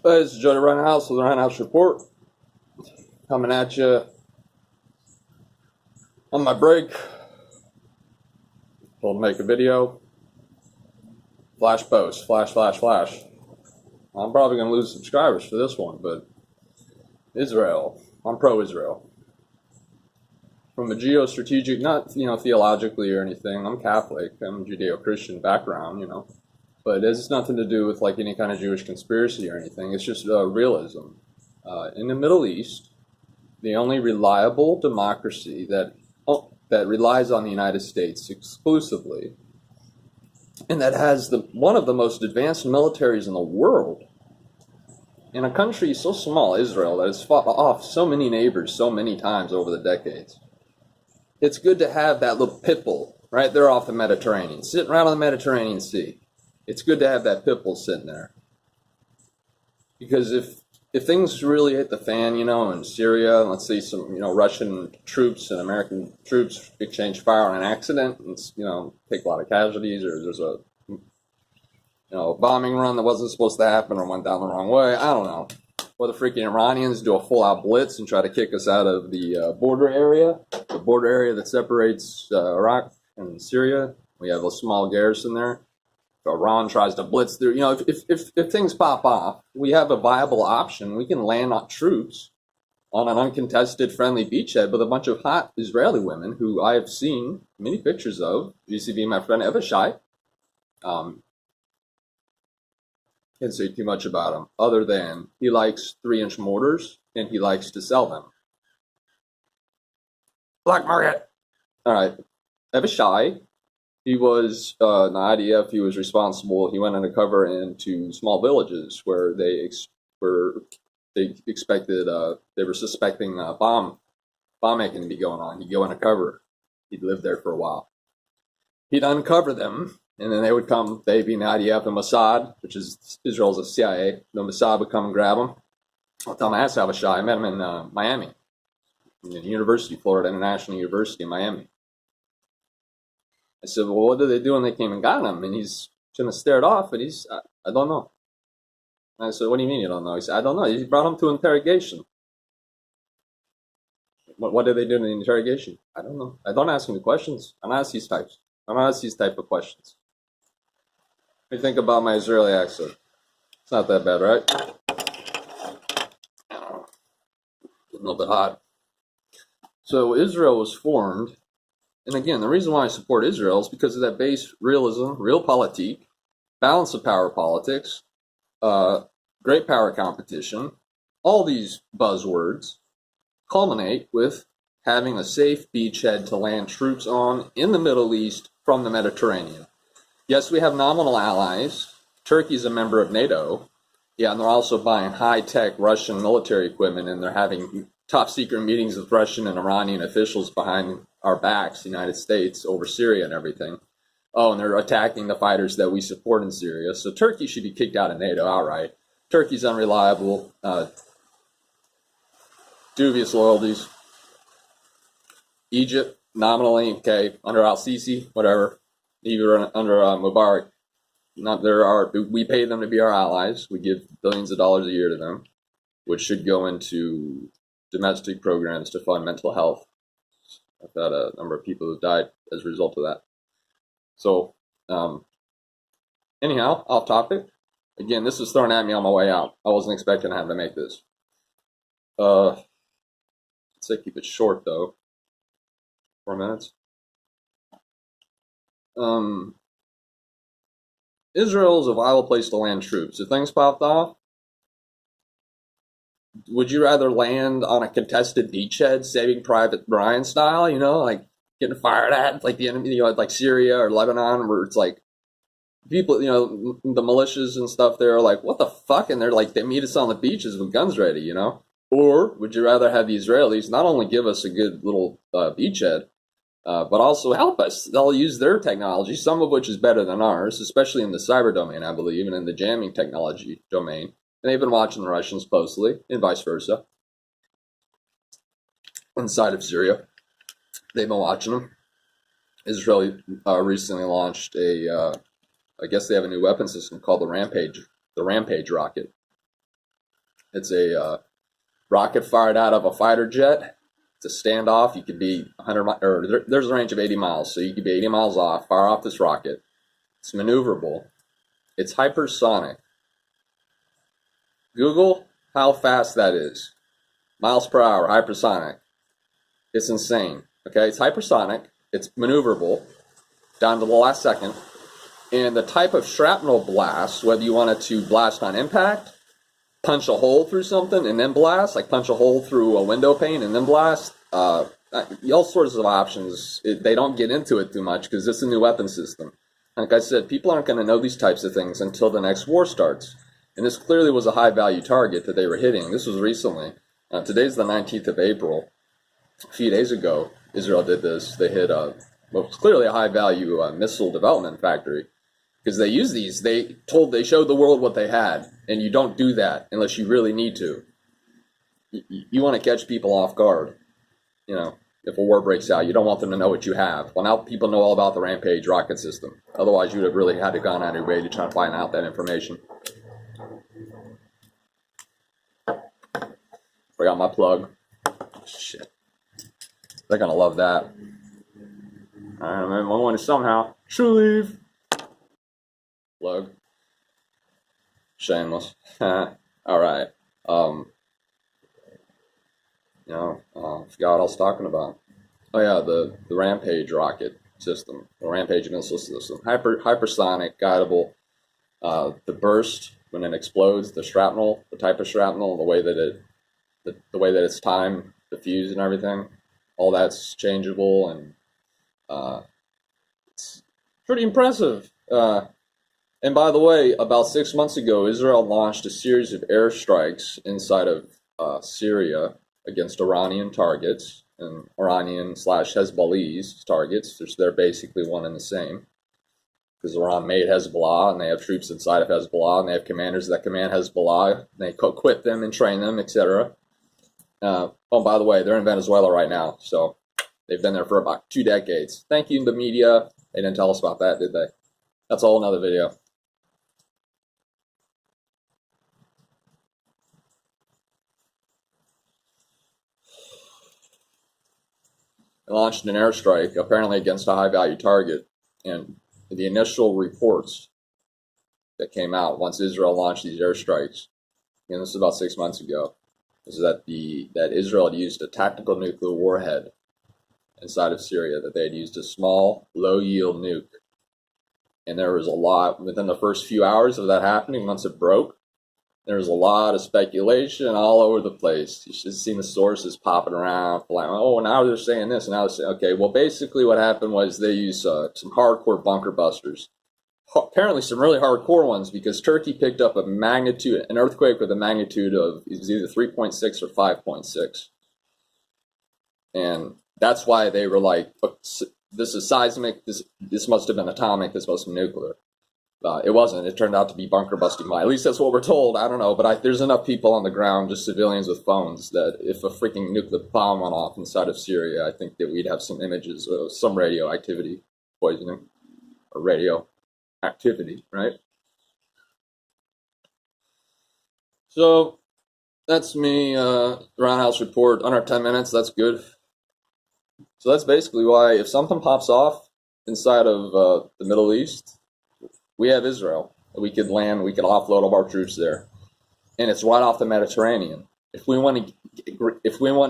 Hey, this is Jody Rhinehouse with the Rhinehouse Report. Coming at you on my break. Told to make a video. Flash post. Flash, flash, flash. I'm probably going to lose subscribers for this one, but Israel. I'm pro-Israel. From a geostrategic, not, theologically or anything. I'm Catholic. I'm Judeo-Christian background, But it has nothing to do with, like, any kind of Jewish conspiracy or anything. It's just realism. In the Middle East, the only reliable democracy that relies on the United States exclusively, and that has one of the most advanced militaries in the world, in a country so small, Israel, that has fought off so many neighbors so many times over the decades. It's good to have that little pit bull right there off the Mediterranean, sitting right on the Mediterranean Sea. It's good to have that pit bull sitting there. Because if things really hit the fan, in Syria, let's say some, Russian troops and American troops exchange fire on an accident, and, take a lot of casualties, or there's a, bombing run that wasn't supposed to happen or went down the wrong way, I don't know. Or the freaking Iranians do a full-out blitz and try to kick us out of the border area that separates Iraq and Syria. We have a small garrison there. Iran tries to blitz through. If things pop off, we have a viable option. We can land on troops on an uncontested, friendly beachhead with a bunch of hot Israeli women who I have seen many pictures of, vis-a-vis my friend Evashai. Can't say too much about him, other than he likes 3-inch mortars and he likes to sell them. Black market. All right. Evashai. He was in the IDF. He was responsible. He went undercover into small villages where they expected they were suspecting bomb making to be going on. He'd go undercover. He'd live there for a while. He'd uncover them, and then they would come. They'd be in the IDF, the Mossad, which is Israel's CIA. The Mossad would come and grab him. I'll tell my ass Avishai. I met him in Miami, in the University, Florida International University in Miami. I said, well, what did they do when they came and got him? And he's kind of stared off, and I don't know. And I said, what do you mean you don't know? He said, I don't know. He brought him to interrogation. What did they do in the interrogation? I don't know. I don't ask him the questions. I don't ask these types. I don't ask these type of questions. What do you think about my Israeli accent? It's not that bad, right? A little bit hot. So Israel was formed. And again, the reason why I support Israel is because of that base realism, realpolitik, balance of power politics, great power competition. All these buzzwords culminate with having a safe beachhead to land troops on in the Middle East from the Mediterranean. Yes, we have nominal allies. Turkey's a member of NATO. Yeah, and they're also buying high-tech Russian military equipment, and they're having top-secret meetings with Russian and Iranian officials behind our backs, the United States, over Syria and everything. Oh, and they're attacking the fighters that we support in Syria. So Turkey should be kicked out of NATO outright. Turkey's unreliable, dubious loyalties. Egypt, nominally, okay, under al-Sisi, whatever, even under Mubarak. We pay them to be our allies. We give billions of dollars a year to them, which should go into domestic programs to fund mental health. I've had a number of people who died as a result of that. So, anyhow, off topic. Again, this was thrown at me on my way out. I wasn't expecting to have to make this. Let's say keep it short, though. 4 minutes. Israel is a viable place to land troops. If things popped off, would you rather land on a contested beachhead, Saving Private Ryan style, like getting fired at, like the enemy, like Syria or Lebanon, where it's like people, the militias and stuff there are like, what the fuck? And they're like, they meet us on the beaches with guns ready, Or would you rather have the Israelis not only give us a good little beachhead, but also help us? They'll use their technology, some of which is better than ours, especially in the cyber domain, I believe, and in the jamming technology domain. And they've been watching the Russians closely, and vice versa. Inside of Syria, they've been watching them. Israel recently launched I guess they have a new weapon system called the Rampage rocket. It's a rocket fired out of a fighter jet. It's a standoff. You could be 100 miles, or there's a range of 80 miles, so you could be 80 miles off, fire off this rocket. It's maneuverable. It's hypersonic. Google how fast that is. Miles per hour, hypersonic. It's insane. Okay, it's hypersonic. It's maneuverable down to the last second. And the type of shrapnel blast, whether you want it to blast on impact, punch a hole through something and then blast, like punch a hole through a window pane and then blast, all sorts of options. They don't get into it too much because it's a new weapon system. Like I said, people aren't going to know these types of things until the next war starts. And this clearly was a high-value target that they were hitting. This was recently. Today's the 19th of April. A few days ago, Israel did this. They hit what's clearly a high-value missile development factory. Because they use these, they showed the world what they had, and you don't do that unless you really need to. You want to catch people off guard. You know, if a war breaks out, you don't want them to know what you have. Well, now people know all about the Rampage rocket system. Otherwise, you would have really had to gone out of your way to try to find out that information. Forgot my plug. Shit. They're gonna love that. Alright, man, I want to somehow. True leave. Plug. Shameless. Alright. Forgot what I was talking about. Oh yeah, the Rampage rocket system. The Rampage missile system. Hypersonic, guidable. The burst when it explodes, the shrapnel, the type of shrapnel, the way that it's timed, the fuse and everything, all that's changeable, and it's pretty impressive. And by the way, about 6 months ago, Israel launched a series of airstrikes inside of Syria against Iranian targets, and Iranian/Hezbollah's targets. They're basically one and the same. Because Iran made Hezbollah, and they have troops inside of Hezbollah, and they have commanders that command Hezbollah, and they equip them and train them, etc. By the way, they're in Venezuela right now, so they've been there for about 2 decades. Thank you to the media. They didn't tell us about that, did they? That's a whole nother video. They launched an airstrike, apparently against a high-value target, and the initial reports that came out once Israel launched these airstrikes, and this is about 6 months ago, is that Israel had used a tactical nuclear warhead inside of Syria, that they had used a small, low-yield nuke. And there was a lot, within the first few hours of that happening, once it broke, there was a lot of speculation all over the place. You should have seen the sources popping around, like, oh, now they're saying this, and now they're saying, okay, well, basically what happened was they used some hardcore bunker busters. Apparently some really hardcore ones, because Turkey picked up an earthquake with a magnitude of either 3.6 or 5.6. And that's why they were like, this is seismic, this must have been atomic, this must have been nuclear. It wasn't. It turned out to be bunker busting. At least that's what we're told. I don't know, but there's enough people on the ground, just civilians with phones, that if a freaking nuclear bomb went off inside of Syria, I think that we'd have some images of some radioactivity poisoning, or radioactivity, right? So that's me, Roundhouse Report, under 10 minutes. That's good. So that's basically why, if something pops off inside of the Middle East, we have Israel. We could land, we could offload all our troops there. And it's right off the Mediterranean. If we want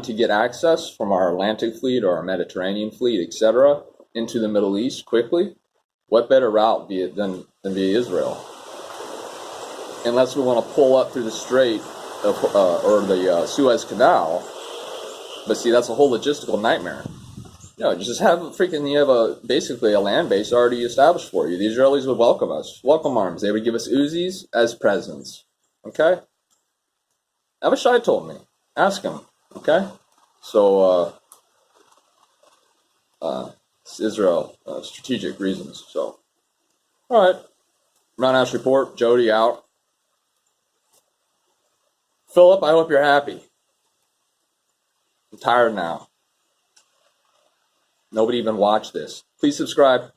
to get access from our Atlantic fleet or our Mediterranean fleet, etc., into the Middle East quickly, what better route than via Israel? Unless we want to pull up through the Strait or the Suez Canal. But see, that's a whole logistical nightmare. No, just you have basically a land base already established for you. The Israelis would welcome us. Welcome arms. They would give us Uzis as presents. Okay? Avishai told me. Ask him. Okay? So, it's Israel, strategic reasons. So, alright. Roundhouse Report. Jody out. Philip, I hope you're happy. I'm tired now. Nobody even watched this. Please subscribe.